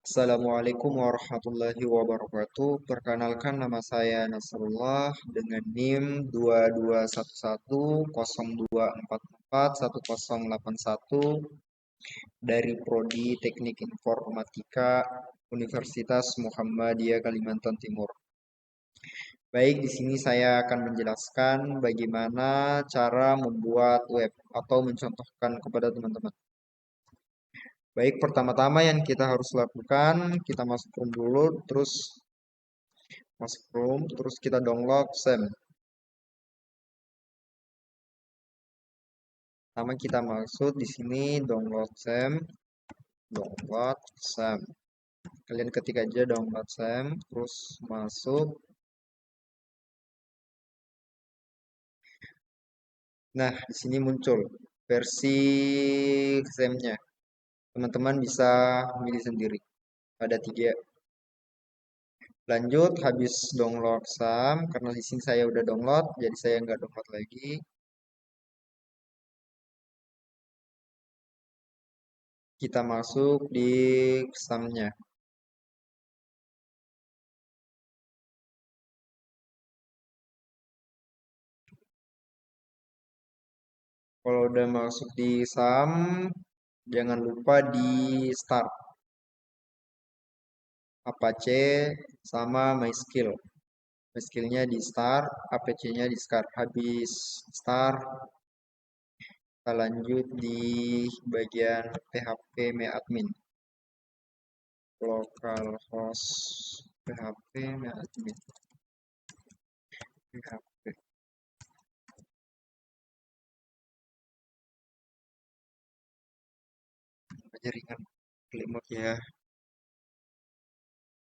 Assalamualaikum warahmatullahi wabarakatuh. Perkenalkan nama saya Nasrullah dengan NIM 221102441081 dari Prodi Teknik Informatika Universitas Muhammadiyah Kalimantan Timur. Baik, di sini saya akan menjelaskan bagaimana cara membuat web atau mencontohkan kepada teman-teman. Baik, pertama-tama yang kita harus lakukan, kita masuk Chrome dulu, terus masuk Chrome, terus kita download SAM. Pertama kita masuk di sini download SAM, download SAM. Kalian ketik aja download SAM, terus masuk. Nah, di sini muncul versi SAM-nya. Teman-teman bisa milih sendiri. Ada tiga. Lanjut, habis download SAM, karena di sini saya udah download, jadi saya nggak download lagi. Kita masuk di SAM-nya. Kalau udah masuk di SAM, jangan lupa di start. Apache sama MySQL. MySQL-nya di start, Apache-nya di start. Habis start, kita lanjut di bagian PHP admin. Localhost PHP admin. PHP. Jaringan remote ya.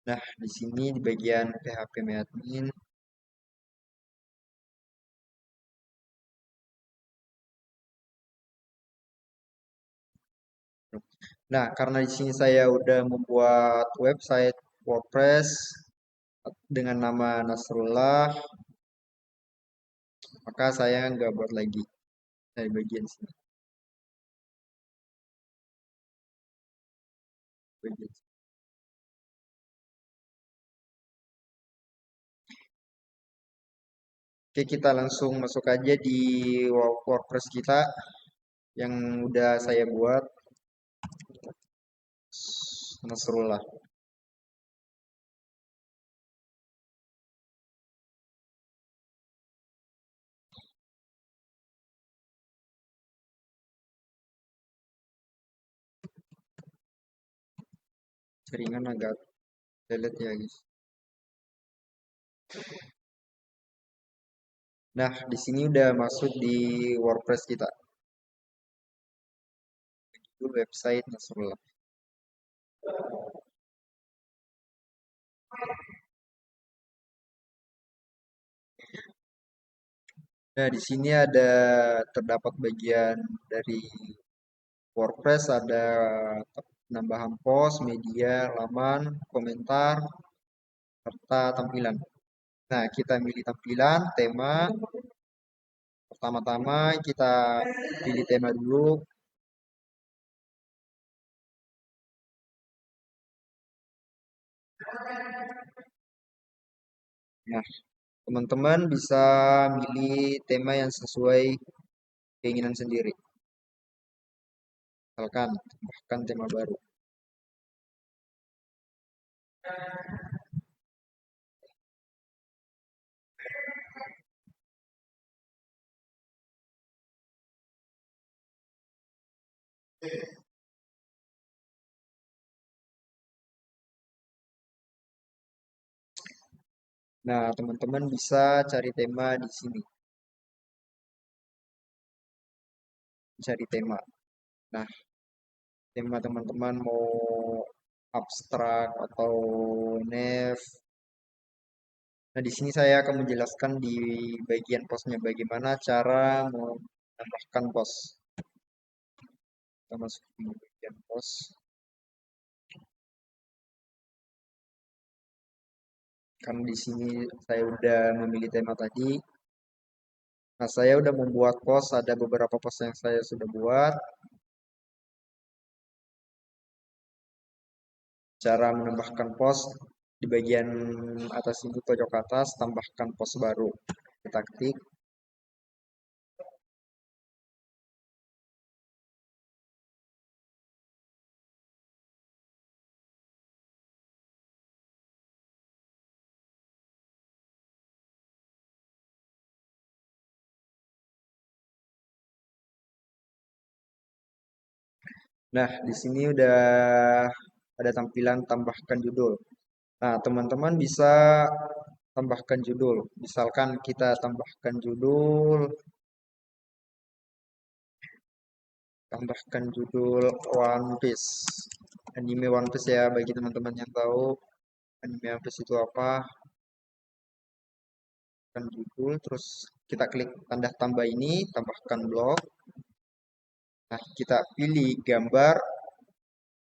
Nah, di sini di bagian PHP admin, nah, karena di sini saya udah membuat website WordPress dengan nama Nasrullah, maka saya nggak buat lagi dari bagian sini. Bagian sini. Oke, kita langsung masuk aja di WordPress kita yang udah saya buat. Nasrullah. Jaringan agak telet ya guys. Nah, di sini udah masuk di WordPress kita. Itu website Nasrullah. Nah, di sini ada terdapat bagian dari WordPress, ada penambahan post, media, laman, komentar, serta tampilan. Nah, kita milih tampilan, tema. Pertama-tama kita pilih tema dulu. Nah, teman-teman bisa milih tema yang sesuai keinginan sendiri. Misalkan, tambahkan tema baru. Nah, teman-teman bisa cari tema di sini. Cari tema. Nah, tema teman-teman mau abstrak atau nef. Nah, di sini saya akan menjelaskan di bagian posnya bagaimana cara menambahkan pos. Kita masuk di bagian pos. Kan di sini saya udah memilih tema tadi. Nah, saya udah membuat pos, ada beberapa pos yang saya sudah buat. Cara menambahkan pos di bagian atas ini pojok atas, tambahkan pos baru. Kita klik. Nah, di sini udah ada tampilan tambahkan judul. Nah, teman-teman bisa tambahkan judul. Misalkan kita tambahkan judul, One Piece. Anime One Piece ya, bagi teman-teman yang tahu anime One Piece itu apa, kan judul, terus kita klik tanda tambah ini, tambahkan blog. Nah, kita pilih gambar,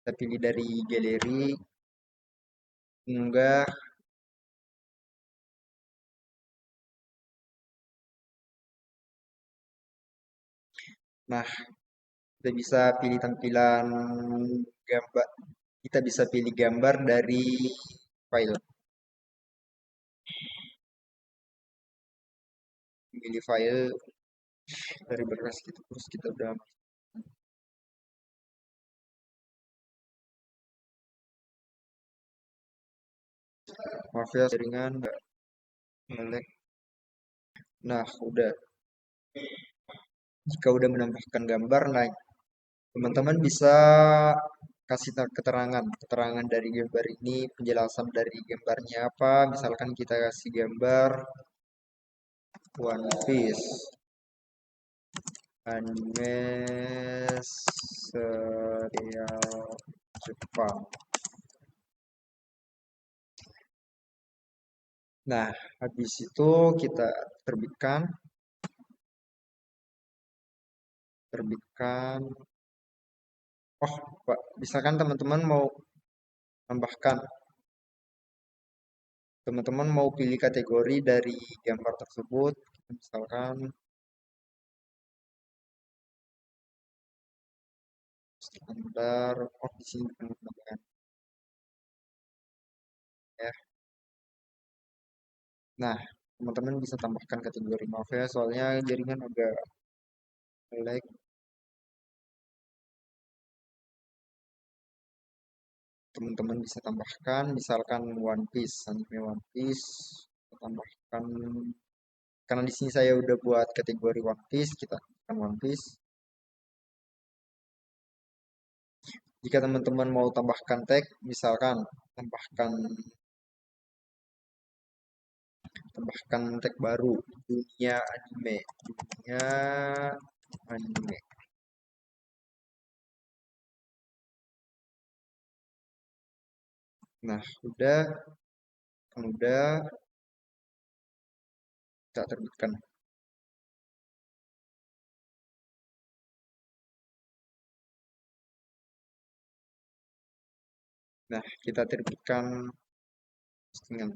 kita pilih dari galeri, unggah. Nah, kita bisa pilih tampilan gambar, kita bisa pilih gambar dari file. Pilih file dari berkas gitu, terus kita udah, maaf ya jaringan nggak nge-lag. Nah, udah. Jika udah menambahkan gambar, nah teman-teman bisa kasih keterangan dari gambar ini, penjelasan dari gambarnya apa. Misalkan kita kasih gambar One Piece anime serial Jepang. Nah, habis itu kita terbitkan, terbitkan. Oh, Pak, misalkan teman-teman mau tambahkan, teman-teman mau pilih kategori dari gambar tersebut, misalkan standar. Oh, di sini bukan ya. Nah, teman-teman bisa tambahkan kategori, maaf ya, soalnya jaringan agak lag. Teman-teman bisa tambahkan, misalkan One Piece, anime One Piece, kita tambahkan. Karena di sini saya udah buat kategori One Piece, kita tambahkan One Piece. Jika teman-teman mau tambahkan tag, misalkan tambahkan tambahkan tag baru, dunia anime, dunia anime. Nah, udah kita terbitkan. Nah, kita terbitkan postingan.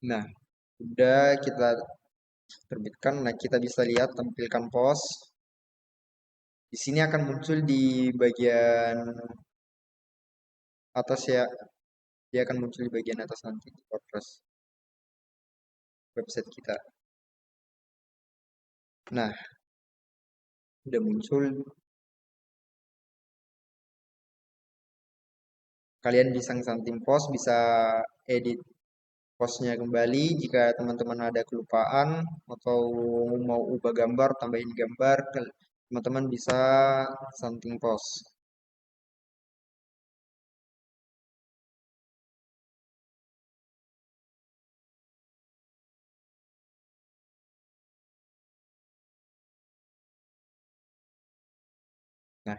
Nah, udah kita terbitkan. Nah, kita bisa lihat tampilkan post. Di sini akan muncul di bagian atas ya. Dia akan muncul di bagian atas nanti di WordPress website kita. Nah, udah muncul. Kalian bisa ngesanting post, bisa edit postnya kembali jika teman-teman ada kelupaan atau mau ubah gambar, tambahin gambar, teman-teman bisa santing post. Nah,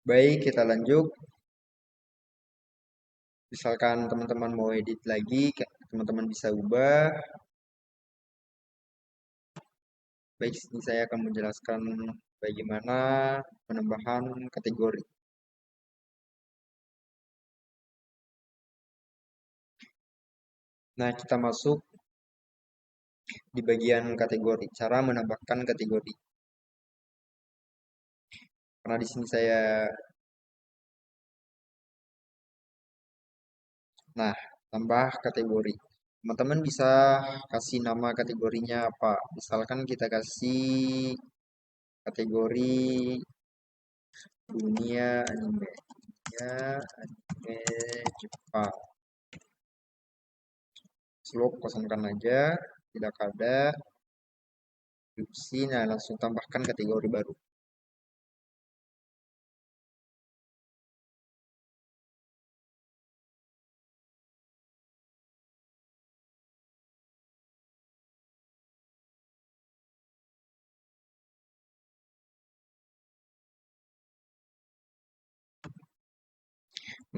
baik, kita lanjut. Misalkan teman-teman mau edit lagi, teman-teman bisa ubah. Baik, ini saya akan menjelaskan bagaimana penambahan kategori. Nah, kita masuk di bagian kategori, cara menambahkan kategori. Karena di sini saya, nah, tambah kategori. Teman-teman bisa kasih nama kategorinya apa? Misalkan kita kasih kategori dunia anime, ya anime Jepang. Slow kosongkan aja, tidak ada deskripsi. Nah, langsung tambahkan kategori baru.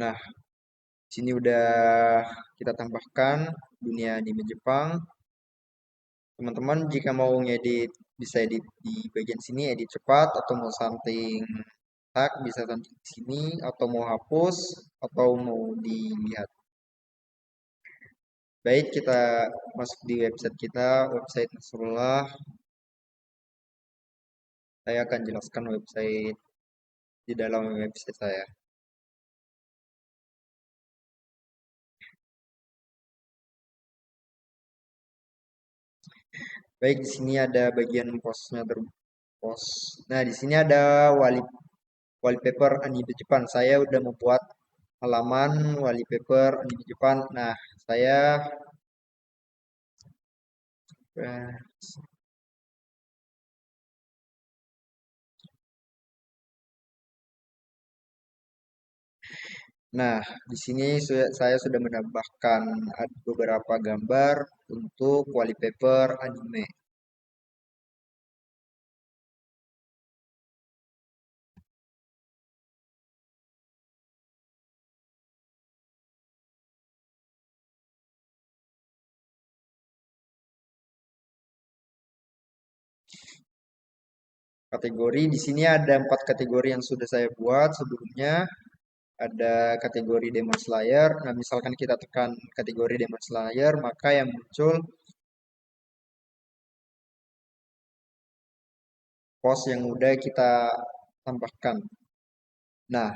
Nah, sini udah kita tambahkan dunia anime Jepang. Teman-teman jika mau ngedit bisa edit di bagian sini, edit cepat, atau mau something tag bisa something di sini, atau mau hapus atau mau dilihat. Baik, kita masuk di website kita, website Nasrullah. Saya akan jelaskan website di dalam website saya. Baik, di sini ada bagian postnya post. Nah, di sini ada wallpaper anime Jepang. Saya udah membuat halaman wallpaper anime Jepang. Nah, saya eh, nah, di sini saya sudah menambahkan beberapa gambar untuk wallpaper anime. Kategori di sini ada 4 kategori yang sudah saya buat sebelumnya. Ada kategori Demon Slayer. Nah, misalkan kita tekan kategori Demon Slayer, maka yang muncul pos yang udah kita tambahkan. Nah,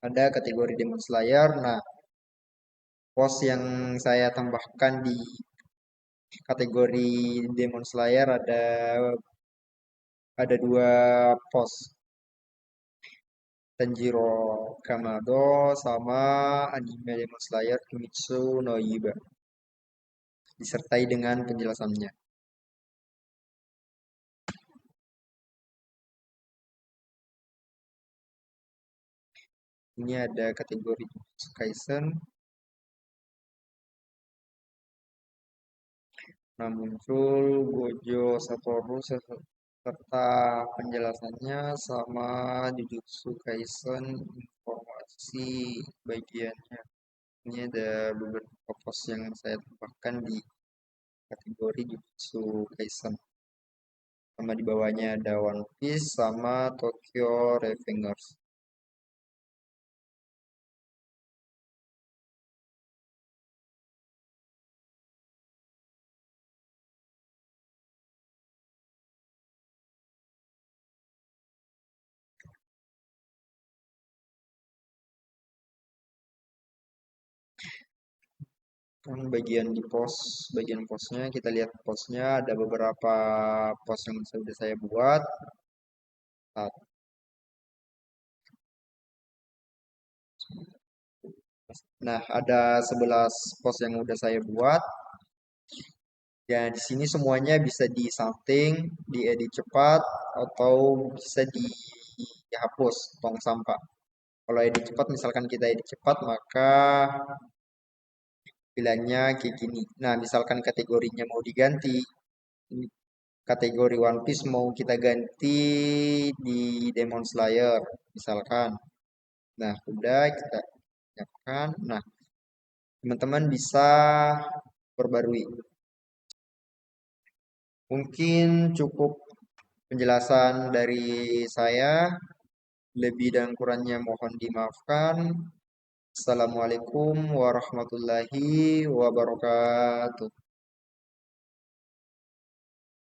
ada kategori Demon Slayer. Nah, pos yang saya tambahkan di kategori Demon Slayer ada 2 pos. Tanjiro Kamado sama anime Demon Slayer Kimetsu no Yaiba disertai dengan penjelasannya. Ini ada kategori Jujutsu Kaisen. Nah, muncul Gojo Satoru serta penjelasannya sama Jujutsu Kaisen informasi bagiannya. Ini ada beberapa post yang saya tambahkan di kategori Jujutsu Kaisen. Sama di bawahnya ada One Piece sama Tokyo Revengers. Kan bagian di post, bagian postnya kita lihat postnya ada beberapa post yang sudah saya buat. Nah, ada 11 post yang udah saya buat. Ya, di sini semuanya bisa di-something, diedit cepat, atau bisa dihapus, tong sampah. Kalau edit cepat, misalkan kita edit cepat, maka pilihannya kayak gini. Nah, misalkan kategorinya mau diganti, kategori One Piece mau kita ganti di Demon Slayer, misalkan. Nah, udah kita siapkan. Nah, teman-teman bisa perbarui. Mungkin cukup penjelasan dari saya. Lebih dan kurangnya mohon dimaafkan. Assalamualaikum warahmatullahi wabarakatuh.